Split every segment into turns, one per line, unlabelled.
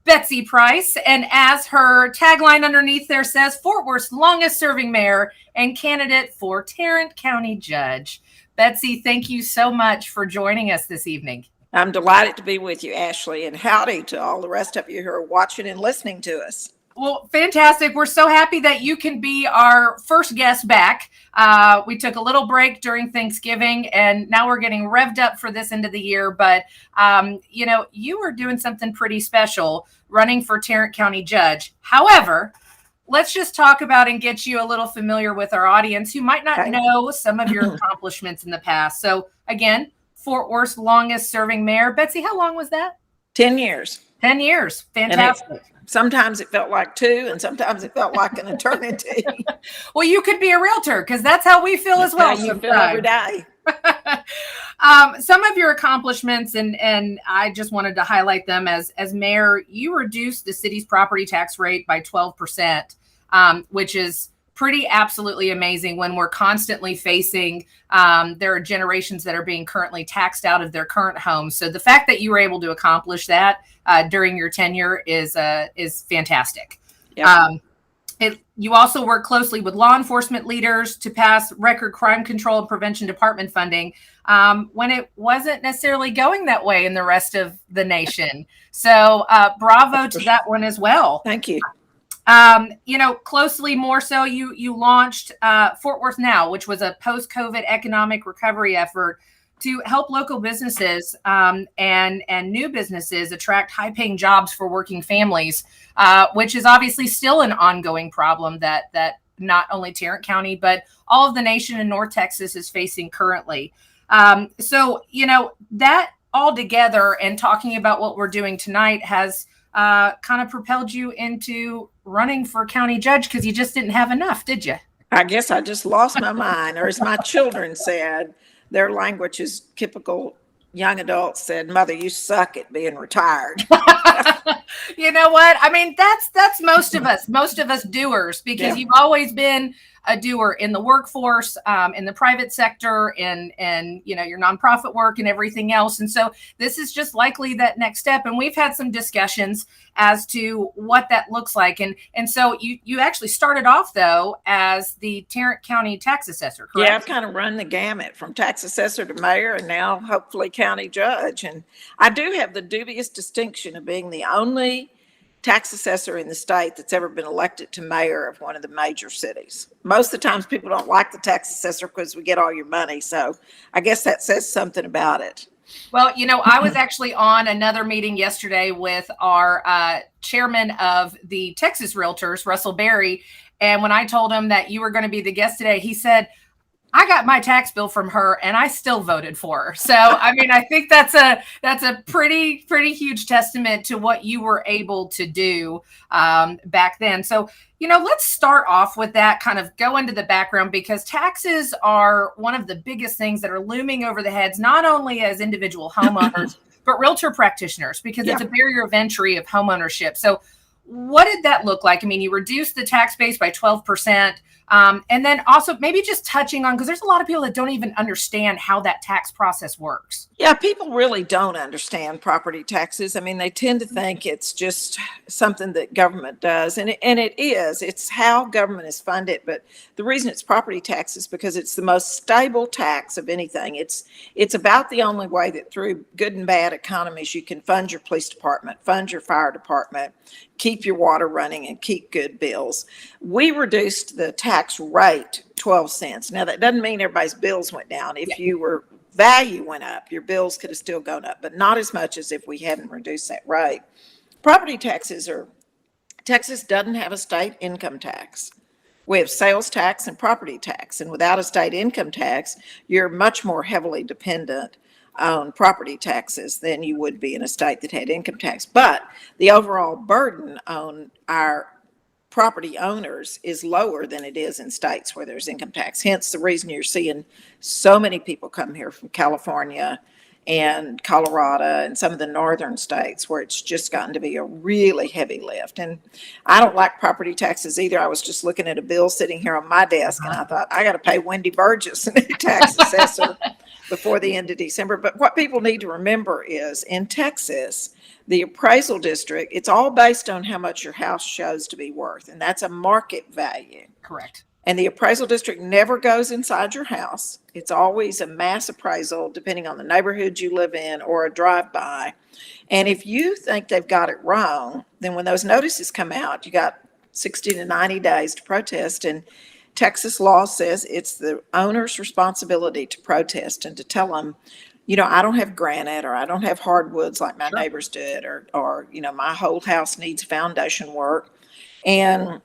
Betsy Price. And as her tagline underneath there says, Fort Worth's longest serving mayor and candidate for Tarrant County judge. Betsy, thank you so much for joining us this evening.
I'm delighted to be with you, Ashley, and howdy to all the rest of you who are watching and listening to us.
Well, fantastic. We're so happy that you can be our first guest back. We took a little break during Thanksgiving, and now we're getting revved up for this end of the year. But, you were doing something pretty special running for Tarrant County judge. However, let's just talk about and get you a little familiar with our audience who might not know some of your accomplishments in the past. So, again, Fort Worth's longest serving mayor. Betsy, how long was that?
10 years.
10 years. Fantastic.
Sometimes it felt like 2, and sometimes it felt like an eternity.
Well, you could be a realtor because that's how we feel as well.
You feel every day.
Some of your accomplishments, and I just wanted to highlight them as mayor. You reduced the city's property tax rate by 12%, which is pretty absolutely amazing when we're constantly facing there are generations that are being currently taxed out of their current homes. So the fact that you were able to accomplish that during your tenure is fantastic. Yep. You also work closely with law enforcement leaders to pass record crime control and prevention department funding when it wasn't necessarily going that way in the rest of the nation. So bravo to that one as well.
Thank you.
Closely more so, you launched Fort Worth Now, which was a post-COVID economic recovery effort to help local businesses and new businesses attract high-paying jobs for working families, which is obviously still an ongoing problem that not only Tarrant County, but all of the nation in North Texas is facing currently. So, that all together and talking about what we're doing tonight has kind of propelled you into running for county judge because you just didn't have enough, did you?
I guess I just lost my mind, or as my children said, their language is typical young adults said, "Mother, you suck at being retired."
You know what? I mean, that's most of us doers, because you've always been a doer in the workforce, in the private sector, and your nonprofit work and everything else. And so this is just likely that next step. And we've had some discussions as to what that looks like. And so you actually started off though as the Tarrant County tax assessor, correct?
Yeah, I've kind of run the gamut from tax assessor to mayor and now hopefully county judge. And I do have the dubious distinction of being the only tax assessor in the state that's ever been elected to mayor of one of the major cities. Most of the times people don't like the tax assessor because we get all your money. So I guess that says something about it.
Well, I was actually on another meeting yesterday with our chairman of the Texas Realtors, Russell Berry. And when I told him that you were going to be the guest today, he said, I got my tax bill from her and I still voted for her. So, I mean, I think that's a pretty huge testament to what you were able to do back then. So, let's start off with that, kind of go into the background, because taxes are one of the biggest things that are looming over the heads, not only as individual homeowners, but realtor practitioners, because it's a barrier of entry of homeownership. So what did that look like? I mean, you reduced the tax base by 12%. And then also maybe just touching on, because there's a lot of people that don't even understand how that tax process works.
Yeah, people really don't understand property taxes. I mean, they tend to think it's just something that government does. And it is. It's how government is funded. But the reason it's property tax is because it's the most stable tax of anything. It's about the only way that through good and bad economies you can fund your police department, fund your fire department, keep your water running, and keep good bills. We reduced the tax rate 12 cents. Now, that doesn't mean everybody's bills went down. If your value went up, your bills could have still gone up, but not as much as if we hadn't reduced that rate. Property taxes Texas doesn't have a state income tax. We have sales tax and property tax, and without a state income tax, you're much more heavily dependent on property taxes than you would be in a state that had income tax. But the overall burden on our property owners is lower than it is in states where there's income tax. Hence the reason you're seeing so many people come here from California and Colorado and some of the northern states where it's just gotten to be a really heavy lift. And I don't like property taxes either. I was just looking at a bill sitting here on my desk and I thought, I got to pay Wendy Burgess, a new tax assessor, before the end of December. But what people need to remember is in Texas, the appraisal district, it's all based on how much your house shows to be worth, and that's a market value.
Correct.
And the appraisal district never goes inside your house. It's always a mass appraisal, depending on the neighborhood you live in or a drive-by. And if you think they've got it wrong, then when those notices come out, you got 60 to 90 days to protest. And Texas law says it's the owner's responsibility to protest and to tell them, I don't have granite, or I don't have hardwoods like my neighbors did, or my whole house needs foundation work. And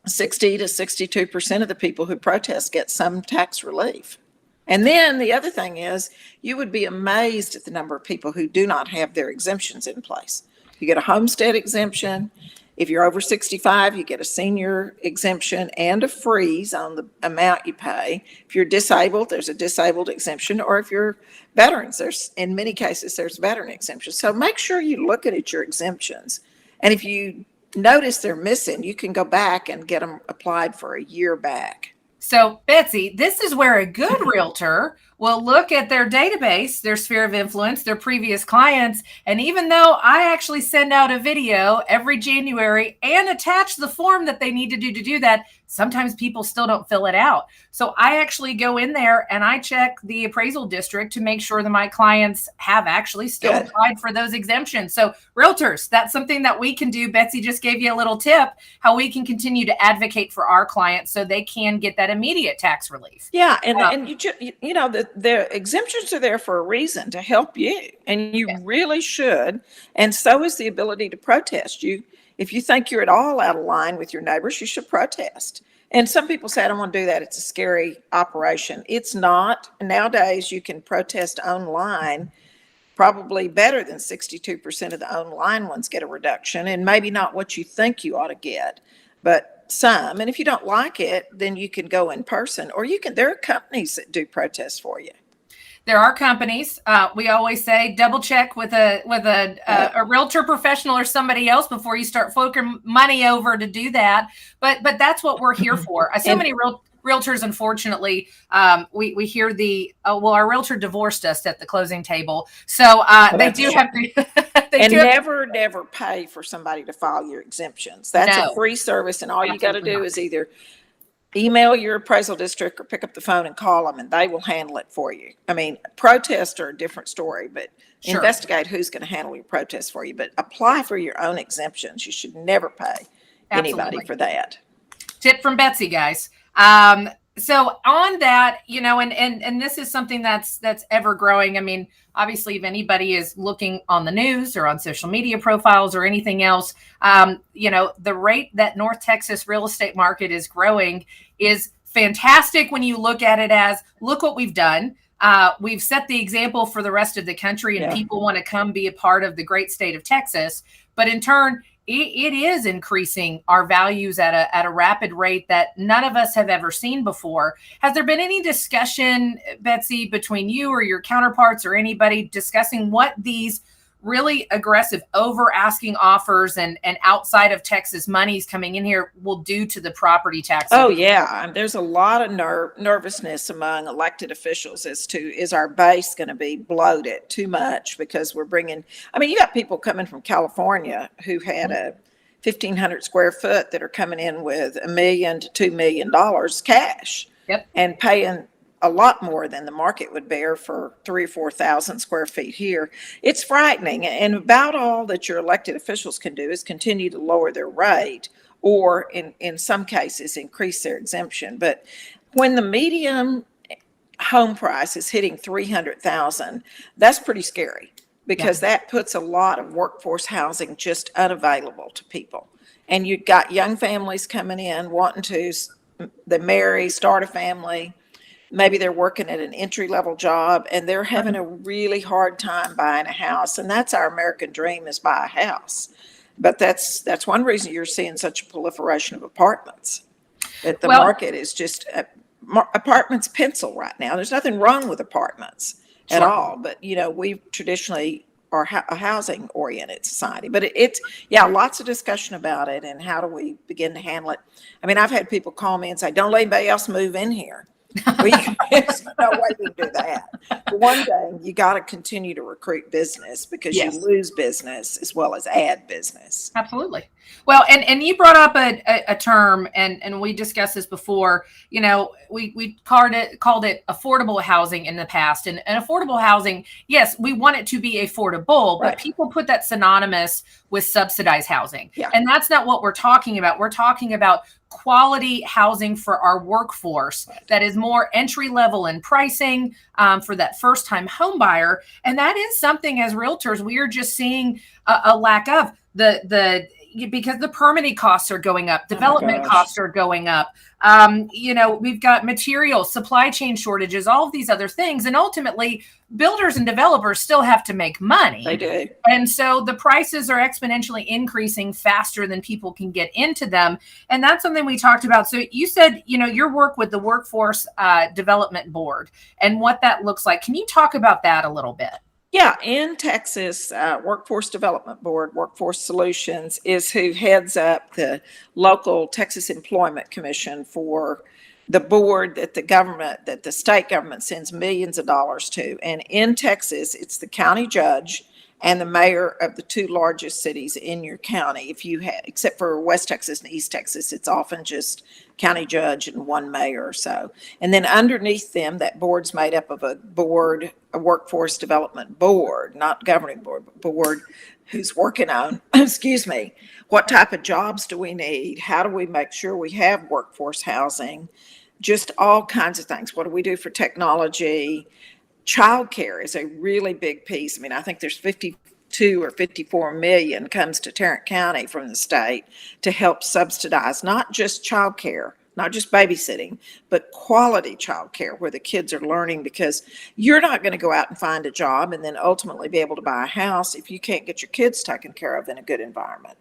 60 to 62% of the people who protest get some tax relief. And then the other thing is, you would be amazed at the number of people who do not have their exemptions in place. You get a homestead exemption. If you're over 65, you get a senior exemption and a freeze on the amount you pay. If you're disabled, there's a disabled exemption. Or if you're veterans, in many cases, there's veteran exemptions. So make sure you look at your exemptions. And if you notice they're missing, you can go back and get them applied for a year back.
So, Betsy, this is where a good realtor will look at their database, their sphere of influence, their previous clients. And even though I actually send out a video every January and attach the form that they need to do that, sometimes people still don't fill it out. So I actually go in there and I check the appraisal district to make sure that my clients have actually still applied for those exemptions. So realtors, that's something that we can do. Betsy just gave you a little tip how we can continue to advocate for our clients so they can get that immediate tax relief.
Yeah, and the exemptions are there for a reason, to help you, and you really should. And so is the ability to protest. If you think you're at all out of line with your neighbors, you should protest. And some people say, I don't want to do that. It's a scary operation. It's not. Nowadays, you can protest online. Probably better than 62% of the online ones get a reduction, and maybe not what you think you ought to get, but some. And if you don't like it, then you can go in person, or there are companies that do protests for you.
There are companies. We always say double check with a realtor professional or somebody else before you start forking money over to do that. But that's what we're here for. So many realtors, unfortunately, we hear our realtor divorced us at the closing table. So they do have to.
Never pay for somebody to file your exemptions. That's a free service, and all you got to do is either email your appraisal district or pick up the phone and call them, and they will handle it for you. I mean, protests are a different story, but investigate who's going to handle your protests for you. But apply for your own exemptions. You should never pay anybody for that.
Tip from Betsy, guys. So on that, and this is something that's ever growing. I mean, obviously, if anybody is looking on the news or on social media profiles or anything else, the rate that North Texas real estate market is growing is fantastic when you look at it as, look what we've done. We've set the example for the rest of the country, and people want to come be a part of the great state of Texas. But in turn, it is increasing our values at a rapid rate that none of us have ever seen before. Has there been any discussion, Betsy, between you or your counterparts or anybody discussing what these really aggressive over asking offers and outside of Texas monies coming in here will do to the property tax?
Oh, yeah. There's a lot of nervousness among elected officials as to, is our base going to be bloated too much because we're bringing, you got people coming from California who had a 1,500 square foot that are coming in with $1 million to $2 million cash and paying a lot more than the market would bear for 3,000 or 4,000 square feet here. It's frightening. And about all that your elected officials can do is continue to lower their rate, or in some cases increase their exemption. But when the median home price is hitting 300,000, that's pretty scary, because that puts a lot of workforce housing just unavailable to people. And you've got young families coming in wanting to marry, start a family. Maybe they're working at an entry-level job and they're having a really hard time buying a house. And that's our American dream, is buy a house. But that's one reason you're seeing such a proliferation of apartments. That the market is just apartments pencil right now. There's nothing wrong with apartments at all. But, we traditionally are a housing-oriented society. But it's lots of discussion about it and how do we begin to handle it. I've had people call me and say, don't let anybody else move in here. There's no way we can do that. For one thing, you got to continue to recruit business because you
Yes.
lose business as well as add business.
Absolutely. Well, and you brought up a term, and we discussed this before. You know, we called it affordable housing in the past, and affordable housing. Yes, we want it to be affordable,
Right.
but people put that synonymous with subsidized housing,
Yeah.
and that's not what we're talking about. We're talking about quality housing for our workforce that is more entry level in pricing, for that first time home buyer, and that is something as realtors we are just seeing a lack of. Because the permitting costs are going up, development costs are going up. You know, we've got material, supply chain shortages, all of these other things. And ultimately, builders and developers still have to make money.
They do.
And so the prices are exponentially increasing faster than people can get into them. And that's something we talked about. So you said, you know, your work with the Workforce Development Board and what that looks like. Can you talk about that a little bit?
Yeah, in Texas, Workforce Development Board, Workforce Solutions is who heads up the local Texas Employment Commission for the board that the state government sends millions of dollars to. And in Texas, it's the county judge and the mayor of the two largest cities in your county. If you have, except for West Texas and East Texas, it's often just county judge and one mayor or so. And then underneath them, that board's made up of a workforce development board, not governing board, but board who's working on, excuse me, what type of jobs do we need? How do we make sure we have workforce housing? Just all kinds of things. What do we do for technology? Childcare is a really big piece. I mean, I think there's 52 or 54 million comes to Tarrant County from the state to help subsidize not just childcare, not just babysitting, but quality childcare where the kids are learning, because you're not going to go out and find a job and then ultimately be able to buy a house if you can't get your kids taken care of in a good environment.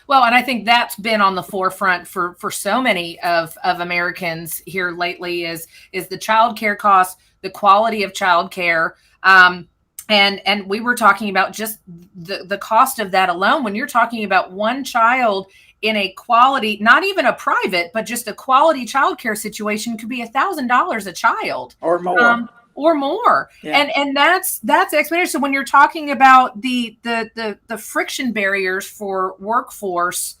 Well, and I think that's been on the forefront for so many of Americans here lately is the child care costs, the quality of child care. And we were talking about just the cost of that alone. When you're talking about one child in a quality, not even a private, but just a quality child care situation could be $1,000 a child
or more.
Or more.
Yeah.
And that's exponential. So when you're talking about the friction barriers for workforce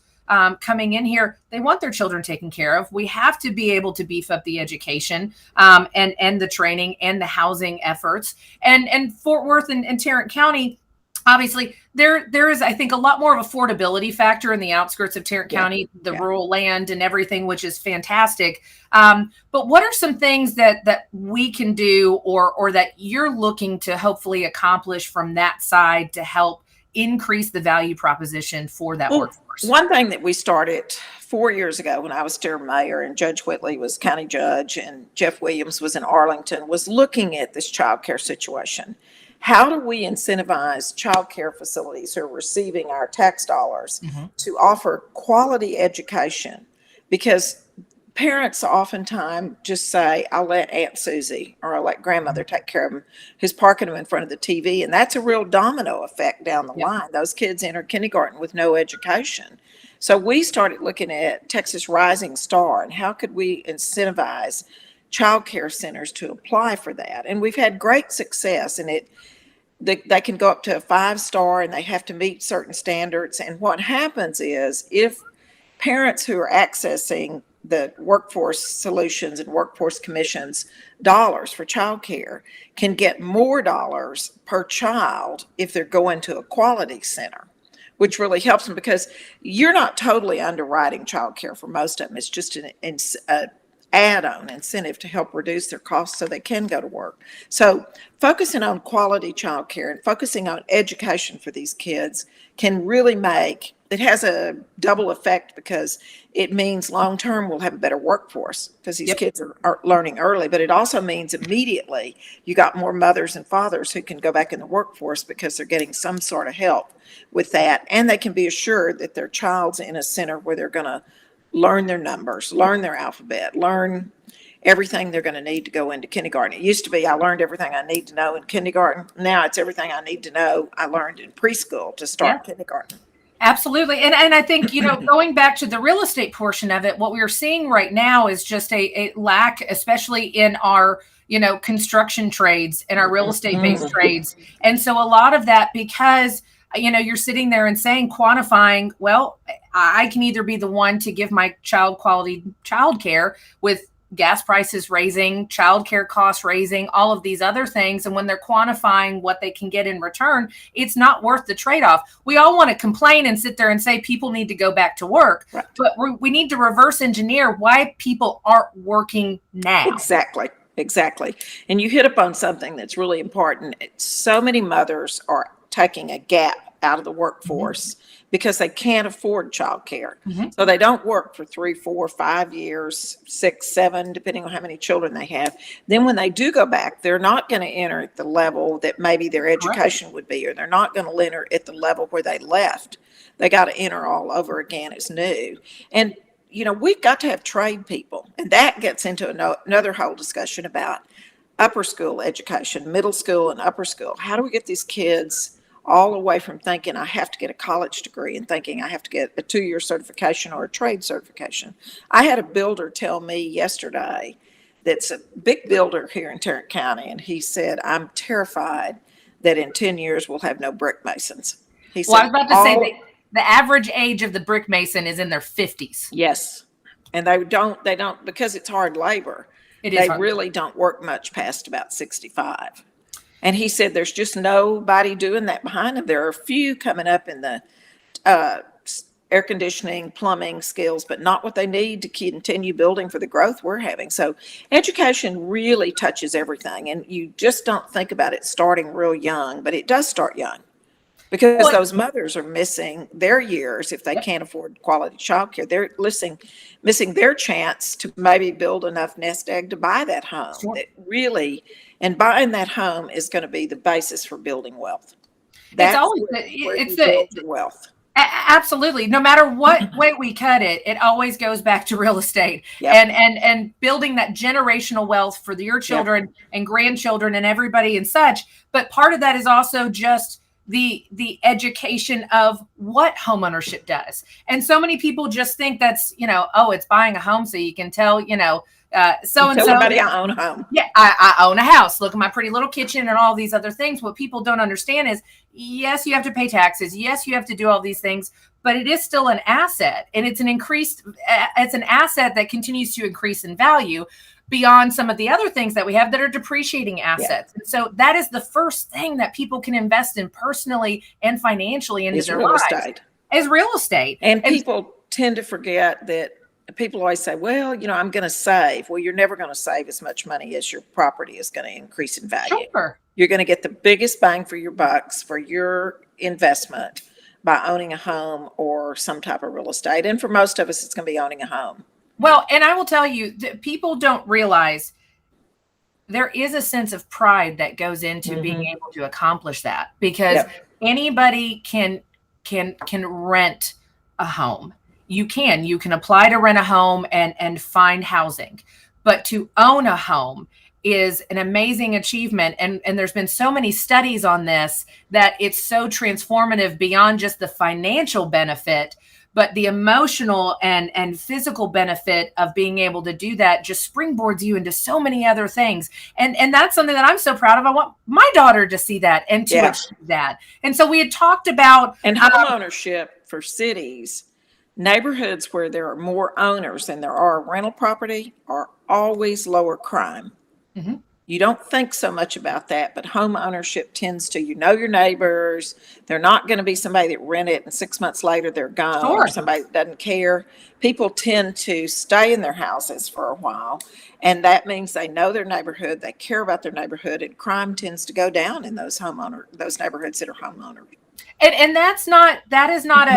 coming in here, they want their children taken care of. We have to be able to beef up the education and the training and the housing efforts. And Fort Worth and Tarrant County, obviously, there is, I think, a lot more of affordability factor in the outskirts of Tarrant County, the rural land and everything, which is fantastic. But what are some things that we can do or that you're looking to hopefully accomplish from that side to help increase the value proposition for that workforce?
One thing that we started 4 years ago when I was still mayor and Judge Whitley was county judge and Jeff Williams was in Arlington was looking at this child care situation. How do we incentivize child care facilities who are receiving our tax dollars to offer quality education? Because parents oftentimes just say, I'll let Aunt Susie or I'll let grandmother take care of them, who's parking them in front of the TV. And that's a real domino effect down the line. Those kids enter kindergarten with no education. So we started looking at Texas Rising Star and how could we incentivize child care centers to apply for that. And we've had great success in it. They can go up to a 5-star and they have to meet certain standards. And what happens is if parents who are accessing the workforce solutions and workforce commissions dollars for childcare can get more dollars per child if they're going to a quality center, which really helps them because you're not totally underwriting childcare for most of them. It's just an add-on incentive to help reduce their costs so they can go to work. So focusing on quality childcare and focusing on education for these kids can really it has a double effect because it means long-term we'll have a better workforce because these kids are learning early, but it also means immediately you got more mothers and fathers who can go back in the workforce because they're getting some sort of help with that. And they can be assured that their child's in a center where they're going to learn their numbers, learn their alphabet, learn everything they're going to need to go into kindergarten. It used to be I learned everything I need to know in kindergarten. Now it's everything I need to know I learned in preschool to start kindergarten.
Absolutely. And I think, going back to the real estate portion of it, what we are seeing right now is just a lack, especially in our, construction trades and our real estate based trades. And so a lot of that, because, you're sitting there and saying, quantifying, well, I can either be the one to give my child quality childcare with gas prices raising, childcare costs raising, all of these other things. And when they're quantifying what they can get in return, it's not worth the trade-off. We all want to complain and sit there and say people need to go back to work, right, but we need to reverse engineer why people aren't working now.
Exactly. And you hit upon something that's really important. So many mothers are taking a gap out of the workforce because they can't afford childcare. So they don't work for 3, 4, 5 years, 6, 7, depending on how many children they have. Then when they do go back, they're not going to enter at the level that maybe their education would be, or they're not going to enter at the level where they left. They got to enter all over again as new. And, we've got to have trade people. And that gets into another whole discussion about upper school education, middle school and upper school. How do we get these kids all away from thinking I have to get a college degree and thinking I have to get a 2-year certification or a trade certification? I had a builder tell me yesterday that's a big builder here in Tarrant County, and he said, I'm terrified that in 10 years we'll have no brick masons. He said,
I was about to say the average age of the brick mason is in their 50s.
Yes. And they don't, because it's hard labor. They really don't work much past about 65. And he said there's just nobody doing that behind him. There are a few coming up in the air conditioning, plumbing skills, but not what they need to continue building for the growth we're having. So education really touches everything. And you just don't think about it starting real young, but it does start young. Because those mothers are missing their years if they can't afford quality childcare. They're missing their chance to maybe build enough nest egg to buy that home. That really, and buying that home is going to be the basis for building wealth. That's it's wealth.
Absolutely. No matter what way we cut it, it always goes back to real estate and building that generational wealth for your children and grandchildren and everybody and such. But part of that is also just the education of what homeownership does. And so many people just think that's, it's buying a home so you can tell, so-and-so.
Somebody I own a home.
Yeah, I own a house. Look at my pretty little kitchen and all these other things. What people don't understand is, yes, you have to pay taxes. Yes, you have to do all these things, but it is still an asset. And it's an asset that continues to increase in value beyond some of the other things that we have that are depreciating assets. And so that is the first thing that people can invest in personally and financially into their lives. Is real estate.
And people tend to forget that. People always say, well, I'm going to save. Well, you're never going to save as much money as your property is going to increase in value.
Sure.
You're going to get the biggest bang for your bucks for your investment by owning a home or some type of real estate. And for most of us, it's going to be owning a home.
Well, and I will tell you that people don't realize there is a sense of pride that goes into being able to accomplish that, because anybody can rent a home. You can apply to rent a home and find housing, but to own a home is an amazing achievement. And there's been so many studies on this that it's so transformative beyond just the financial benefit, but the emotional and physical benefit of being able to do that just springboards you into so many other things. And that's something that I'm so proud of. I want my daughter to see that and to achieve that. And so we had talked about
home ownership for cities. Neighborhoods where there are more owners than there are rental property are always lower crime. You don't think so much about that, but home ownership tends to, your neighbors. They're not going to be somebody that rent it and 6 months later they're gone, or somebody that doesn't care. People tend to stay in their houses for a while, and that means they know their neighborhood, they care about their neighborhood, and crime tends to go down in those neighborhoods that are homeowners.
And that is not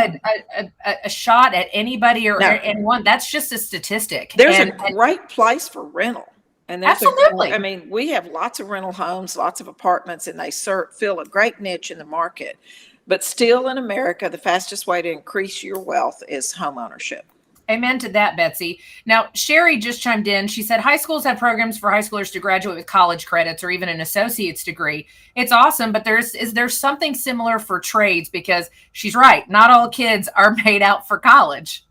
a shot at anybody or anyone. That's just a statistic.
There's a great place for rental. And
absolutely.
We have lots of rental homes, lots of apartments, and they fill a great niche in the market. But still in America, the fastest way to increase your wealth is home ownership.
Amen to that, Betsy. Now, Sherry just chimed in. She said high schools have programs for high schoolers to graduate with college credits or even an associate's degree. It's awesome, but is there something similar for trades? Because she's right. Not all kids are made out for college.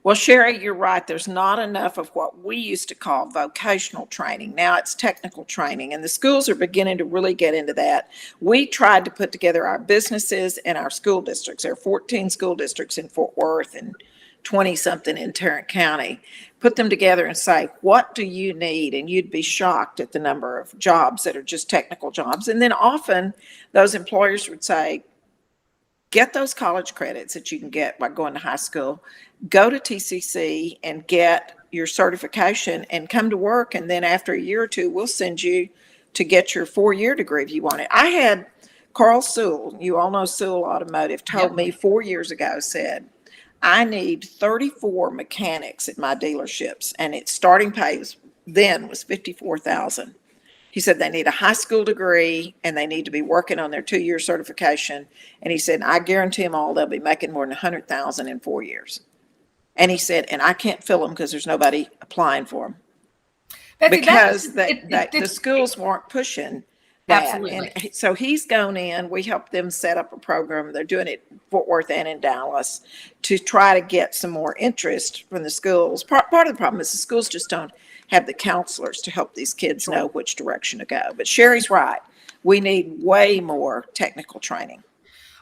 Well, Sherry, you're right. There's not enough of what we used to call vocational training. Now it's technical training, and the schools are beginning to really get into that. We tried to put together our businesses and our school districts. There are 14 school districts in Fort Worth and 20-something in Tarrant County. Put them together and say, what do you need? And you'd be shocked at the number of jobs that are just technical jobs. And then often those employers would say, get those college credits that you can get by going to high school, go to TCC and get your certification and come to work. And then after a year or two, we'll send you to get your 4-year degree if you want it. I had Carl Sewell, you all know Sewell Automotive, told me 4 years ago, said, I need 34 mechanics at my dealerships. And its starting pay was $54,000. He said they need a high school degree and they need to be working on their 2-year certification. And he said, I guarantee them all they'll be making more than $100,000 in 4 years. And he said, and I can't fill them because there's nobody applying for them. Betsy, because the schools weren't pushing that.
Absolutely.
And so he's gone in, we helped them set up a program. They're doing it in Fort Worth and in Dallas to try to get some more interest from the schools. Part of the problem is the schools just don't have the counselors to help these kids know which direction to go. But Sherry's right. We need way more technical training.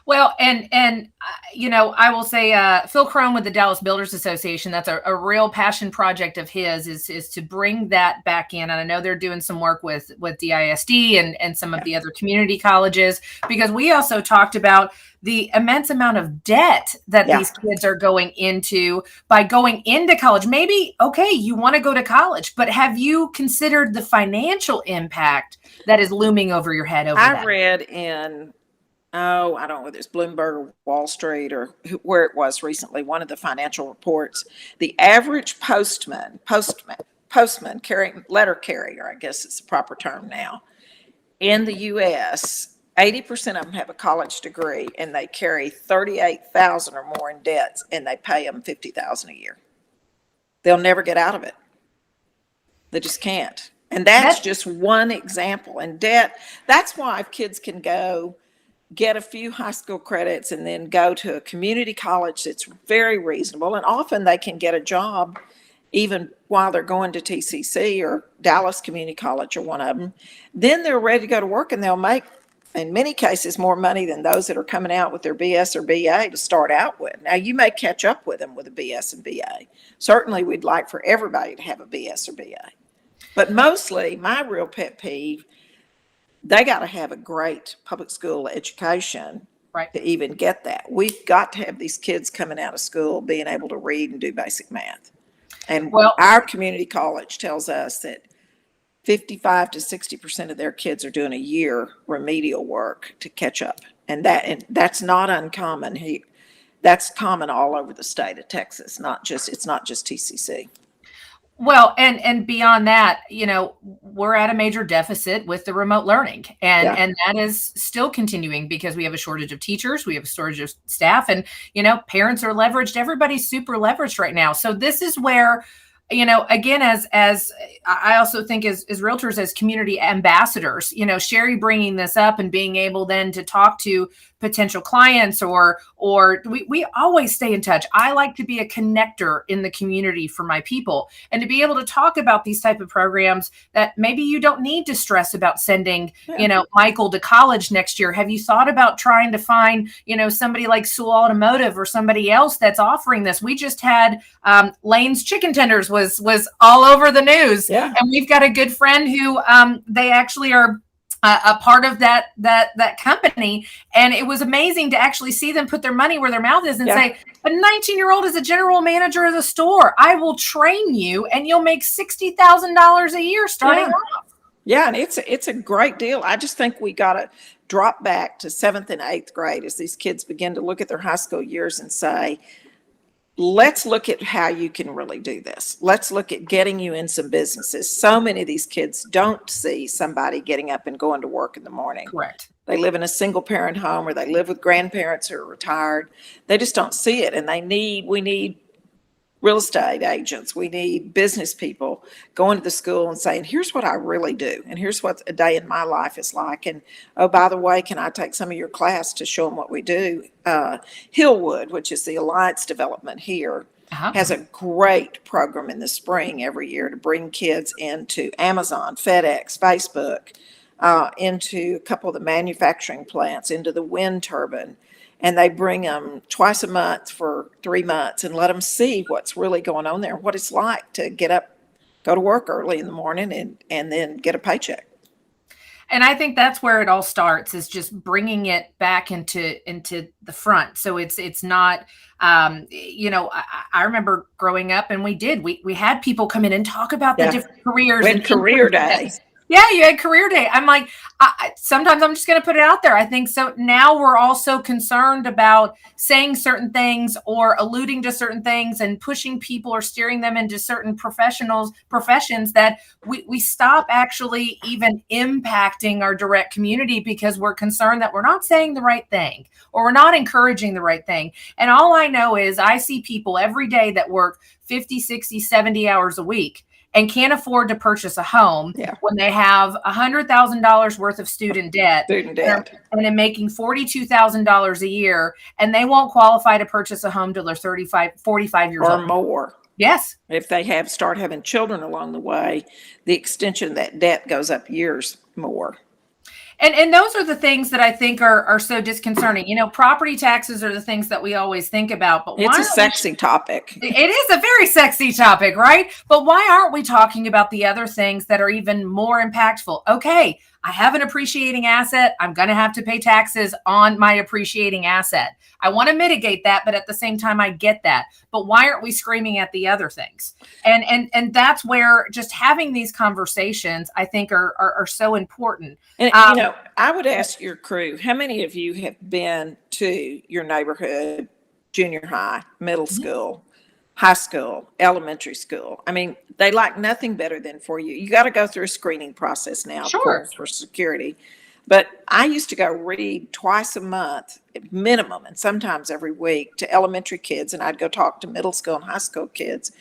Well, and I will say Phil Crone with the Dallas Builders Association, that's a real passion project of his is to bring that back in. And I know they're doing some work with DISD and some of the other community colleges, because we also talked about the immense amount of debt that these kids are going into by going into college. Maybe, okay, you want to go to college, but have you considered the financial impact that is looming over your head over that?
I read in I don't know whether it's Bloomberg or Wall Street or where it was recently, one of the financial reports, the average postman, letter carrier, I guess it's the proper term now, in the U.S., 80% of them have a college degree and they carry $38,000 or more in debts and they pay them $50,000 a year. They'll never get out of it. They just can't. And that's just one example. And debt, that's why if kids can go get a few high school credits and then go to a community college that's very reasonable. And often they can get a job even while they're going to TCC or Dallas Community College or one of them. Then they're ready to go to work and they'll make, in many cases, more money than those that are coming out with their BS or BA to start out with. Now, you may catch up with them with a BS and BA. Certainly, we'd like for everybody to have a BS or BA. But mostly, my real pet peeve, they got to have a great public school education to even get that. We've got to have these kids coming out of school being able to read and do basic math. And our community college tells us that 55 to 60% of their kids are doing a year remedial work to catch up. And that's not uncommon. That's common all over the state of Texas, it's not just TCC.
Well, and beyond that, we're at a major deficit with the remote learning, and that is still continuing because we have a shortage of teachers, we have a shortage of staff, and parents are leveraged. Everybody's super leveraged right now. So this is where, again, as I also think as realtors, as community ambassadors, Sherry bringing this up and being able then to talk to potential clients or we always stay in touch. I like to be a connector in the community for my people, and to be able to talk about these type of programs that maybe you don't need to stress about sending, Michael to college next year. Have you thought about trying to find, somebody like Sewell Automotive or somebody else that's offering this? We just had Lane's Chicken Tenders was all over the news. Yeah. And we've got a good friend who they actually are a part of that company. And it was amazing to actually see them put their money where their mouth is and say, a 19-year-old is a general manager of the store. I will train you and you'll make $60,000 a year starting off.
Yeah, and it's a great deal. I just think we got to drop back to 7th and 8th grade as these kids begin to look at their high school years and say, let's look at how you can really do this. Let's look at getting you in some businesses. So many of these kids don't see somebody getting up and going to work in the morning.
Correct.
They live in a single parent home or they live with grandparents who are retired. They just don't see it. And we need real estate agents. We need business people going to the school and saying, here's what I really do. And here's what a day in my life is like. And, oh, by the way, can I take some of your class to show them what we do? Hillwood, which is the Alliance development here, has a great program in the spring every year to bring kids into Amazon, FedEx, Facebook, into a couple of the manufacturing plants, into the wind turbine. And they bring them twice a month for 3 months and let them see what's really going on there, what it's like to get up, go to work early in the morning and then get a paycheck.
And I think that's where it all starts, is just bringing it back into the front. So it's not, I remember growing up and we had people come in and talk about the different careers.
And career day.
Yeah, you had career day. I'm like, sometimes I'm just going to put it out there. I think so. Now we're also concerned about saying certain things or alluding to certain things and pushing people or steering them into certain professions that we stop actually even impacting our direct community because we're concerned that we're not saying the right thing or we're not encouraging the right thing. And all I know is I see people every day that work 50, 60, 70 hours a week and can't afford to purchase a home when they have $100,000 worth of student debt. And they're making $42,000 a year, and they won't qualify to purchase a home till they're 35, 45 years old.
Or more.
Yes.
If they start having children along the way, the extension of that debt goes up years more.
And those are the things that I think are so disconcerting. Property taxes are the things that we always think about. But
it's a sexy topic.
It is a very sexy topic, right? But why aren't we talking about the other things that are even more impactful? Okay, I have an appreciating asset. I'm going to have to pay taxes on my appreciating asset. I want to mitigate that, but at the same time, I get that. But why aren't we screaming at the other things? And that's where just having these conversations, I think, are so important.
And, I would ask your crew, how many of you have been to your neighborhood, junior high, middle school, high school, elementary school? I mean, they like nothing better than for you. You got to go through a screening process now, of course, for security. But I used to go read twice a month minimum, and sometimes every week, to elementary kids, and I'd go talk to middle school and high school kids.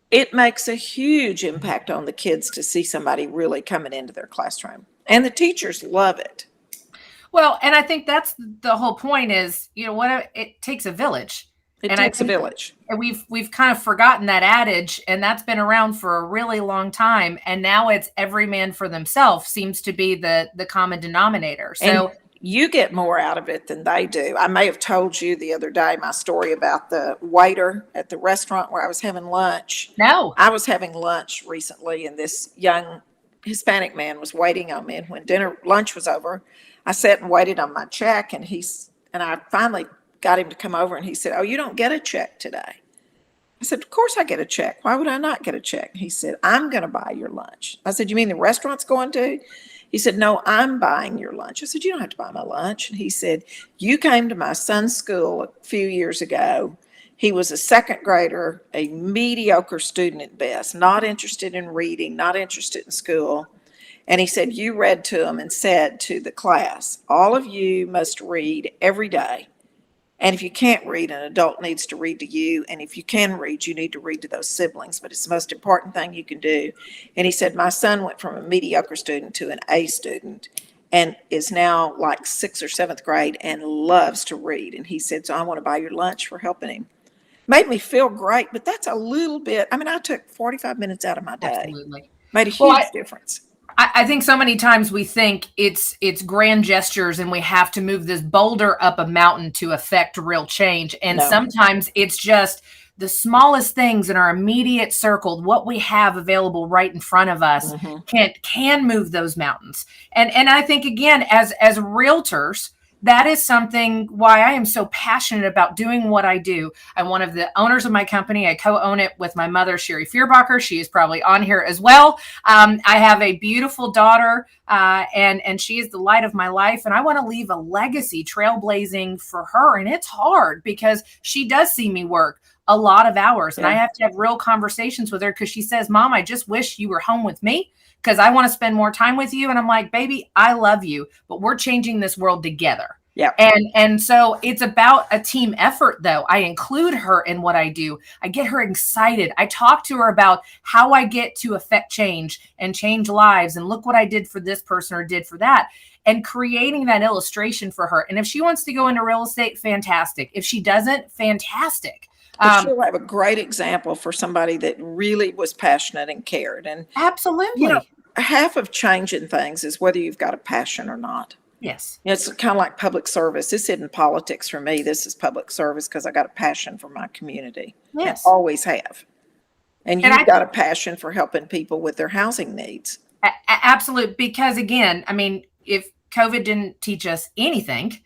It makes a huge impact on the kids to see somebody really coming into their classroom, and the teachers love it.
Well, and I think that's the whole point is, it takes a village.
It takes a village.
And we've kind of forgotten that adage, and that's been around for a really long time. And now it's every man for themselves seems to be the common denominator. So
and you get more out of it than they do. I may have told you the other day my story about the waiter at the restaurant where I was having lunch.
No.
I was having lunch recently, and this young Hispanic man was waiting on me. And when lunch was over, I sat and waited on my check, and I finally got him to come over, and he said, "Oh, you don't get a check today." I said, "Of course I get a check. Why would I not get a check?" He said, "I'm going to buy your lunch." I said, "You mean the restaurant's going to?" He said, "No, I'm buying your lunch." I said, "You don't have to buy my lunch." And he said, "You came to my son's school a few years ago. He was a second grader, a mediocre student at best, not interested in reading, not interested in school. And he said, you read to him and said to the class, all of you must read every day. And if you can't read, an adult needs to read to you. And if you can read, you need to read to those siblings. But it's the most important thing you can do." And he said, "My son went from a mediocre student to an A student and is now like 6th or 7th grade and loves to read." And he said, "So I want to buy your lunch for helping him." Made me feel great, but that's a little bit. I mean, I took 45 minutes out of my day.
Absolutely.
Made a huge difference.
I think so many times we think it's grand gestures and we have to move this boulder up a mountain to affect real change. And sometimes it's just the smallest things in our immediate circle, what we have available right in front of us can move those mountains. And I think, again, as realtors, that is something why I am so passionate about doing what I do. I'm one of the owners of my company. I co-own it with my mother, Sherry Fierbacher. She is probably on here as well. I have a beautiful daughter, and she is the light of my life. And I want to leave a legacy trailblazing for her. And it's hard because she does see me work a lot of hours. And I have to have real conversations with her because she says, "Mom, I just wish you were home with me, because I want to spend more time with you." And I'm like, "Baby, I love you, but we're changing this world together."
Yeah.
And so it's about a team effort, though. I include her in what I do. I get her excited. I talk to her about how I get to affect change and change lives. And look what I did for this person or did for that. And creating that illustration for her. And if she wants to go into real estate, fantastic. If she doesn't, fantastic.
But she'll have a great example for somebody that really was passionate and cared. And,
Absolutely.
half of changing things is whether you've got a passion or not.
Yes.
It's kind of like public service. This isn't politics for me. This is public service because I got a passion for my community.
Yes.
And always have. And
And
you've got a passion for helping people with their housing needs.
Absolute. Because again, I mean, if COVID didn't teach us anything,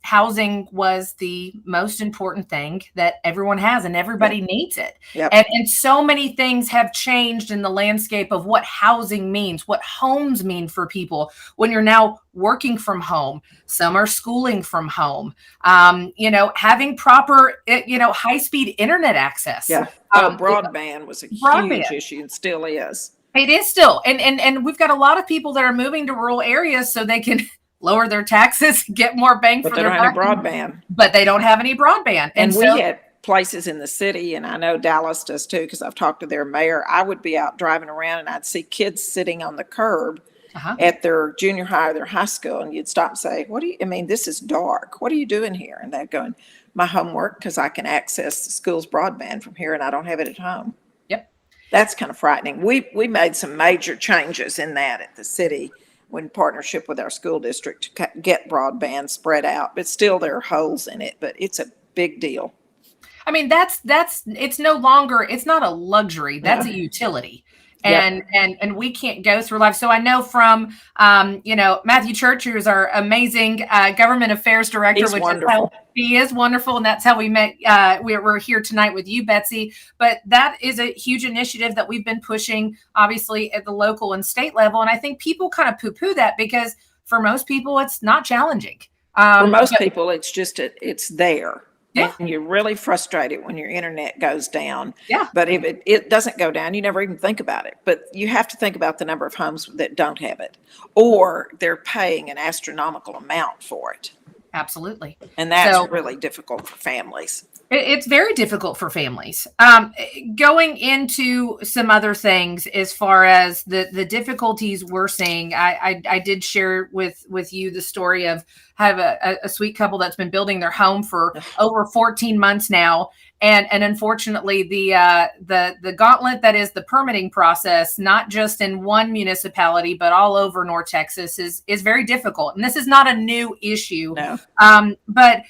housing was the most important thing that everyone has, and everybody needs it.
Yep.
And so many things have changed in the landscape of what housing means, what homes mean for people when you're now working from home. Some are schooling from home, having proper, high-speed internet access.
Yeah. Broadband was a huge issue and still is.
It is still. And we've got a lot of people that are moving to rural areas so they can lower their taxes, get more bang for their buck.
But they don't have any broadband.
But they don't have any broadband.
And we had places in the city, and I know Dallas does too, because I've talked to their mayor. I would be out driving around and I'd see kids sitting on the curb at their junior high or their high school, and you'd stop and say, this is dark. What are you doing here? And they'd go, my homework, because I can access the school's broadband from here and I don't have it at home.
Yep.
That's kind of frightening. We made some major changes in that at the city in partnership with our school district to get broadband spread out, but still there are holes in it, but it's a big deal.
I mean, it's no longer, it's not a luxury. That's a utility. And we can't go through life. So I know from, Matthew Church, who is our amazing government affairs director.
He's wonderful.
He is wonderful. And that's how we met. We're here tonight with you, Betsy. But that is a huge initiative that we've been pushing, obviously, at the local and state level. And I think people kind of poo-poo that because for most people, it's not challenging.
For most people, it's just, it's there.
Yeah.
And you're really frustrated when your internet goes down.
Yeah.
But if it doesn't go down, you never even think about it. But you have to think about the number of homes that don't have it, or they're paying an astronomical amount for it.
Absolutely.
And that's really difficult for families.
It's very difficult for families. Going into some other things as far as the difficulties we're seeing, I did share with you the story of have a sweet couple that's been building their home for over 14 months now. And unfortunately, the gauntlet that is the permitting process, not just in one municipality, but all over North Texas is very difficult. And this is not a new issue.
No.
But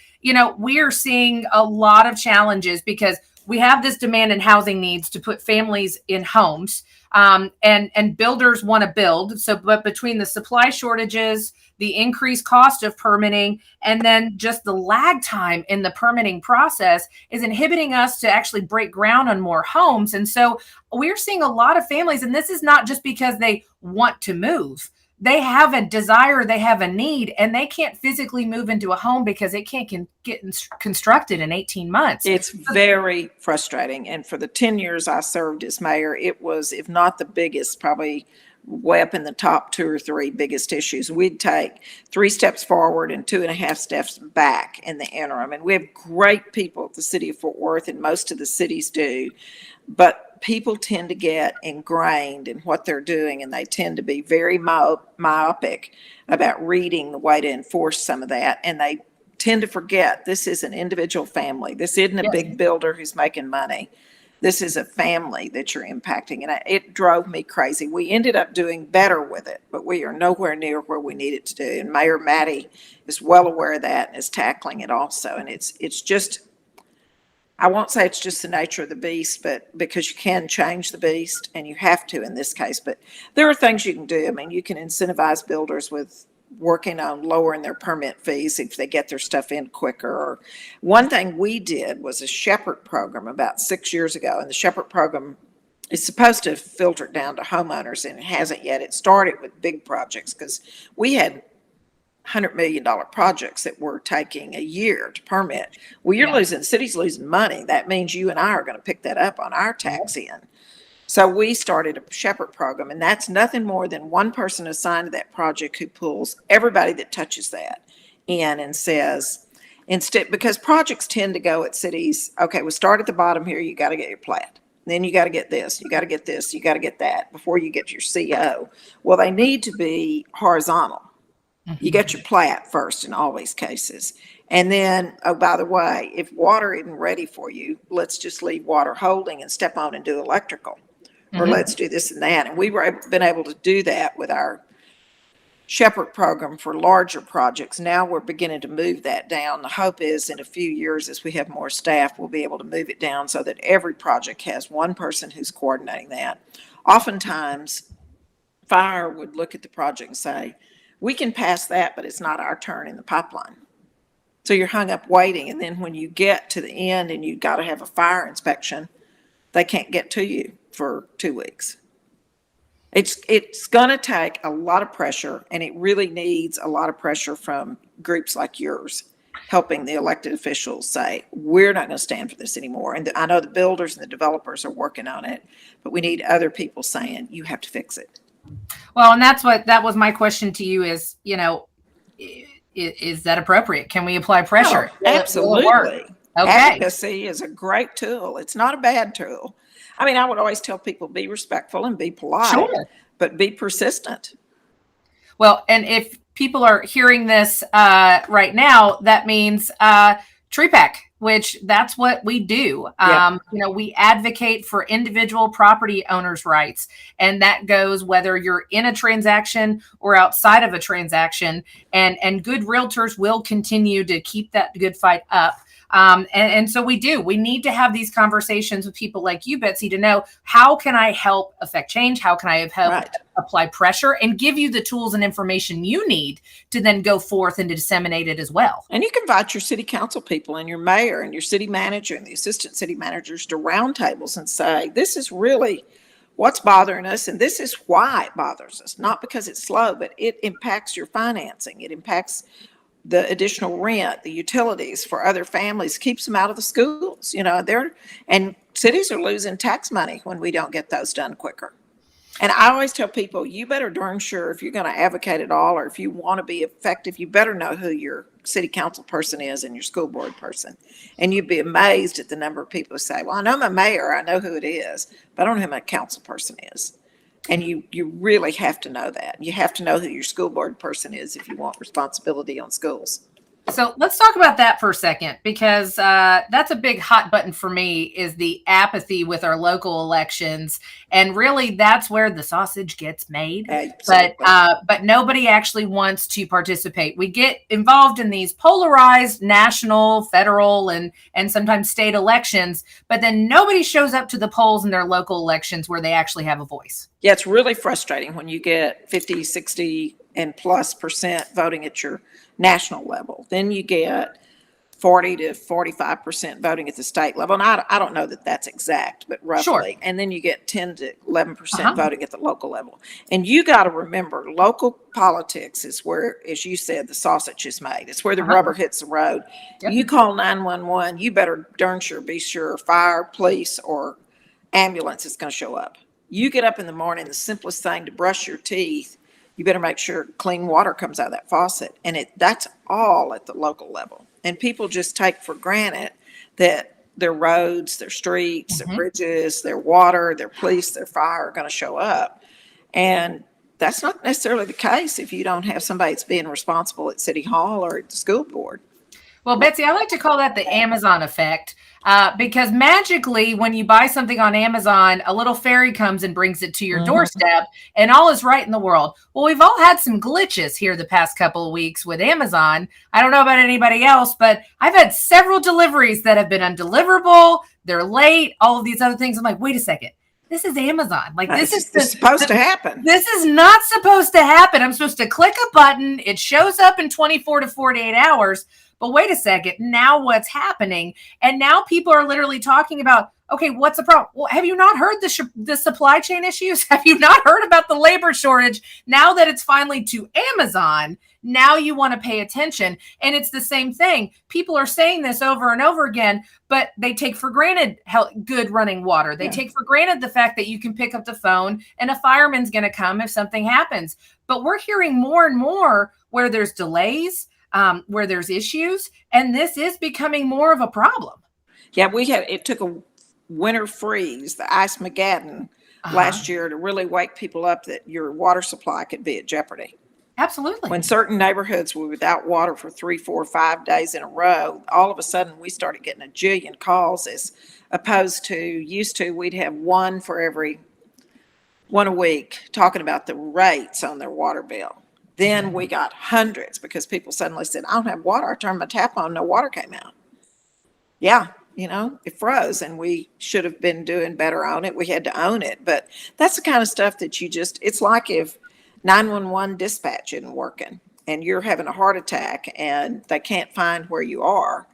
we are seeing a lot of challenges because we have this demand in housing needs to put families in homes, and builders want to build. So, but between the supply shortages, the increased cost of permitting, and then just the lag time in the permitting process is inhibiting us to actually break ground on more homes. And so we're seeing a lot of families, and this is not just because they want to move. They have a desire, they have a need, and they can't physically move into a home because it can't get constructed in 18 months.
It's very frustrating. And for the 10 years I served as mayor, it was, if not the biggest, probably way up in the top 2 or 3 biggest issues. We'd take 3 steps forward and 2.5 steps back in the interim. And we have great people at the city of Fort Worth, and most of the cities do. But people tend to get ingrained in what they're doing, and they tend to be very myopic about reading the way to enforce some of that. And they tend to forget this is an individual family. This isn't a big builder who's making money. This is a family that you're impacting. And it drove me crazy. We ended up doing better with it, but we are nowhere near where we need it to do. And Mayor Maddie is well aware of that and is tackling it also. And it's just, I won't say it's just the nature of the beast, but because you can change the beast, and you have to in this case. But there are things you can do. I mean, you can incentivize builders with working on lowering their permit fees if they get their stuff in quicker. Or one thing we did was a Shepherd program about 6 years ago, and the Shepherd program is supposed to filter down to homeowners, and it hasn't yet. It started with big projects because we had $100 million projects that were taking a year to permit. Well, you're losing, the city's losing money. That means you and I are going to pick that up on our tax end. So we started a Shepherd program, and that's nothing more than one person assigned to that project who pulls everybody that touches that. in and says, instead, because projects tend to go at cities, okay, we start at the bottom here, you got to get your plat. Then you got to get this, you got to get this, you got to get that before you get your CO. Well, they need to be horizontal. You get your plat first in all these cases. And then, oh, by the way, if water isn't ready for you, let's just leave water holding and step on and do electrical. Or let's do this and that. And we've been able to do that with our Shepherd program for larger projects. Now we're beginning to move that down. The hope is in a few years, as we have more staff, we'll be able to move it down so that every project has one person who's coordinating that. Oftentimes, fire would look at the project and say, we can pass that, but it's not our turn in the pipeline. So you're hung up waiting. And then when you get to the end and you've got to have a fire inspection, they can't get to you for 2 weeks. It's going to take a lot of pressure, and it really needs a lot of pressure from groups like yours, helping the elected officials say, we're not going to stand for this anymore. And I know the builders and the developers are working on it, but we need other people saying, you have to fix it.
Well, and that was my question to you is, is that appropriate? Can we apply pressure?
Oh, absolutely.
Okay.
Advocacy is a great tool. It's not a bad tool. I mean, I would always tell people, be respectful and be polite, but be persistent.
Well, and if people are hearing this right now, that means TreePack, which that's what we do. We advocate for individual property owners' rights. And that goes whether you're in a transaction or outside of a transaction. And good realtors will continue to keep that good fight up. And so we do. We need to have these conversations with people like you, Betsy, to know how can I help affect change? How can I help apply pressure and give you the tools and information you need to then go forth and to disseminate it as well?
And you can invite your city council people and your mayor and your city manager and the assistant city managers to roundtables and say, this is really what's bothering us, and this is why it bothers us. Not because it's slow, but it impacts your financing. It impacts the additional rent, the utilities for other families, keeps them out of the schools. And cities are losing tax money when we don't get those done quicker. And I always tell people, you better darn sure if you're going to advocate at all, or if you want to be effective, you better know who your city council person is and your school board person. And you'd be amazed at the number of people who say, well, I know my mayor, I know who it is, but I don't know who my council person is. And you really have to know that. You have to know who your school board person is if you want responsibility on schools.
So let's talk about that for a second, because that's a big hot button for me, is the apathy with our local elections. And really, that's where the sausage gets made. But nobody actually wants to participate. We get involved in these polarized national, federal, and sometimes state elections, but then nobody shows up to the polls in their local elections where they actually have a voice.
Yeah, it's really frustrating when you get 50, 60 and plus percent voting at your national level. Then you get 40 to 45% voting at the state level. And I don't know that that's exact, but roughly.
Sure.
And then you get 10 to 11% voting at the local level. And you got to remember, local politics is where, as you said, the sausage is made. It's where the rubber hits the road. Yep. You call 911, you better darn sure be sure fire, police, or ambulance is going to show up. You get up in the morning, the simplest thing to brush your teeth, you better make sure clean water comes out of that faucet. And that's all at the local level. And people just take for granted that their roads, their streets, their bridges, their water, their police, their fire are going to show up. And that's not necessarily the case if you don't have somebody that's being responsible at City Hall or at the school board.
Well, Betsy, I like to call that the Amazon effect, because magically when you buy something on Amazon, a little fairy comes and brings it to your doorstep and all is right in the world. Well, we've all had some glitches here the past couple of weeks with Amazon. I don't know about anybody else, but I've had several deliveries that have been undeliverable. They're late, all of these other things. I'm like, wait a second. This is Amazon. Like, this is
supposed to happen.
This is not supposed to happen. I'm supposed to click a button. It shows up in 24 to 48 hours. But wait a second, now what's happening? And now people are literally talking about, okay, what's the problem? Well, have you not heard the supply chain issues? Have you not heard about the labor shortage? Now that it's finally to Amazon, now you want to pay attention. And it's the same thing. People are saying this over and over again, but they take for granted good running water. They take for granted the fact that you can pick up the phone and a fireman's going to come if something happens. But we're hearing more and more where there's delays. where there's issues, and this is becoming more of a problem.
Yeah, it took a winter freeze, the ice Mageddon last year, to really wake people up that your water supply could be at jeopardy.
Absolutely.
When certain neighborhoods were without water for 3, 4, 5 days in a row, all of a sudden we started getting a jillion calls, as opposed to used to, we'd have one a week talking about the rates on their water bill. Then we got hundreds because people suddenly said, I don't have water. I turned my tap on, no water came out. Yeah, it froze, and we should have been doing better on it. We had to own it. But that's the kind of stuff that it's like if 911 dispatch isn't working and you're having a heart attack and they can't find where you are,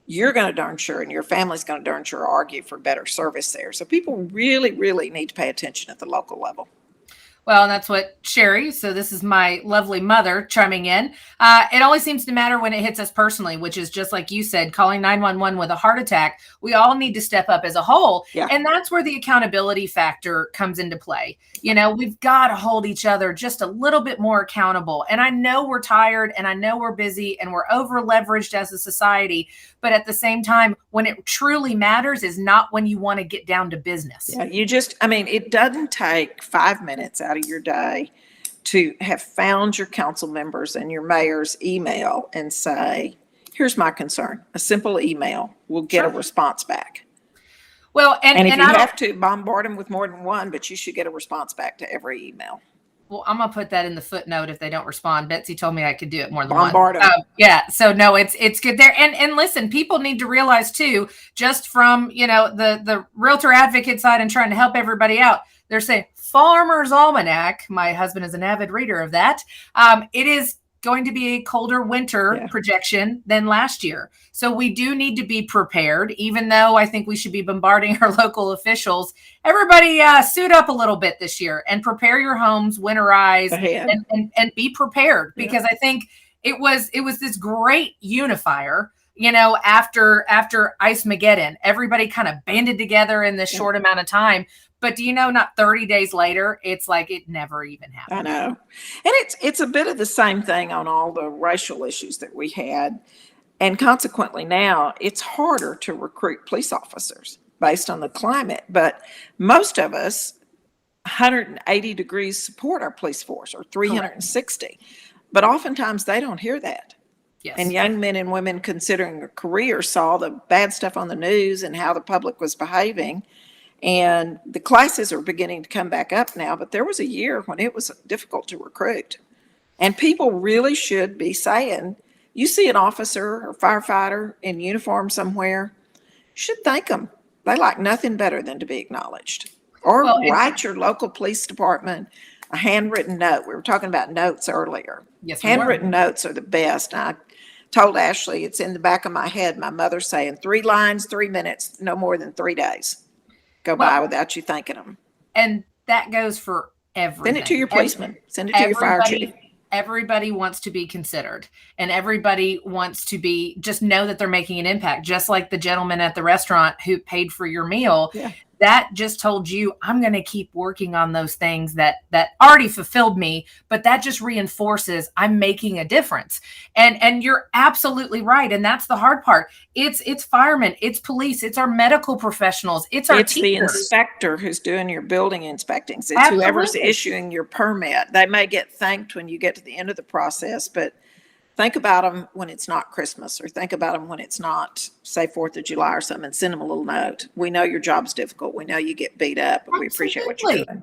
you're going to darn sure, and your family's going to darn sure argue for better service there. So people really, really need to pay attention at the local level.
Well, and that's what Sherry, so this is my lovely mother chiming in. It only seems to matter when it hits us personally, which is just like you said, calling 911 with a heart attack. We all need to step up as a whole.
Yeah.
And that's where the accountability factor comes into play. We've got to hold each other just a little bit more accountable. And I know we're tired, and I know we're busy, and we're over leveraged as a society. But at the same time, when it truly matters is not when you want to get down to business.
Yeah, it doesn't take 5 minutes out of your day to have found your council members and your mayor's email and say, here's my concern. A simple email will get a response back.
Well,
and if you have to bombard them with more than one, but you should get a response back to every email.
Well, I'm going to put that in the footnote if they don't respond. Betsy told me I could do it more than
bombard
once.
them.
Yeah. So no, it's good there. And listen, people need to realize too, just from, the realtor advocate side and trying to help everybody out, they're saying Farmer's Almanac. My husband is an avid reader of that. It is going to be a colder winter projection than last year. So we do need to be prepared, even though I think we should be bombarding our local officials. Everybody suit up a little bit this year and prepare your homes, winterize, and be prepared, because I think it was this great unifier. After Ice Mageddon, everybody kind of banded together in this short amount of time. But do you know, not 30 days later, it's like it never even happened.
I know. And it's a bit of the same thing on all the racial issues that we had. And consequently now, it's harder to recruit police officers based on the climate. But most of us, 180 degrees support our police force, or 360. Correct. But oftentimes they don't hear that.
Yes.
And young men and women considering a career saw the bad stuff on the news and how the public was behaving. And the classes are beginning to come back up now, but there was a year when it was difficult to recruit. And people really should be saying, you see an officer or firefighter in uniform somewhere, you should thank them. They like nothing better than to be acknowledged. Or write your local police department a handwritten note. We were talking about notes earlier.
Yes,
handwritten notes are the best. I told Ashley, it's in the back of my head, my mother saying 3 lines, 3 minutes, no more than 3 days go by without you thanking them.
And that goes for everything.
Send it to your policeman. Send it to your fire chief.
Everybody wants to be considered, and everybody wants to be, just know that they're making an impact. Just like the gentleman at the restaurant who paid for your meal. Yeah. That just told you, I'm going to keep working on those things that already fulfilled me, but that just reinforces I'm making a difference. And you're absolutely right. And that's the hard part. It's firemen, it's police, it's our medical professionals, it's our teachers.
The inspector who's doing your building inspections. It's whoever's issuing your permit. They may get thanked when you get to the end of the process, but think about them when it's not Christmas, or think about them when it's not, say, 4th of July or something, and send them a little note. We know your job's difficult. We know you get beat up, but we appreciate what you're doing.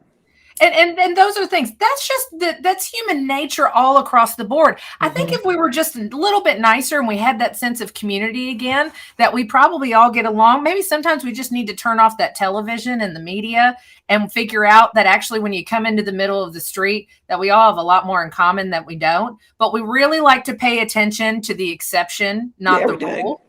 And those are things. That's human nature all across the board. I think if we were just a little bit nicer and we had that sense of community again, that we probably all get along. Maybe sometimes we just need to turn off that television and the media and figure out that actually when you come into the middle of the street, that we all have a lot more in common than we don't. But we really like to pay attention to the exception, not the rule,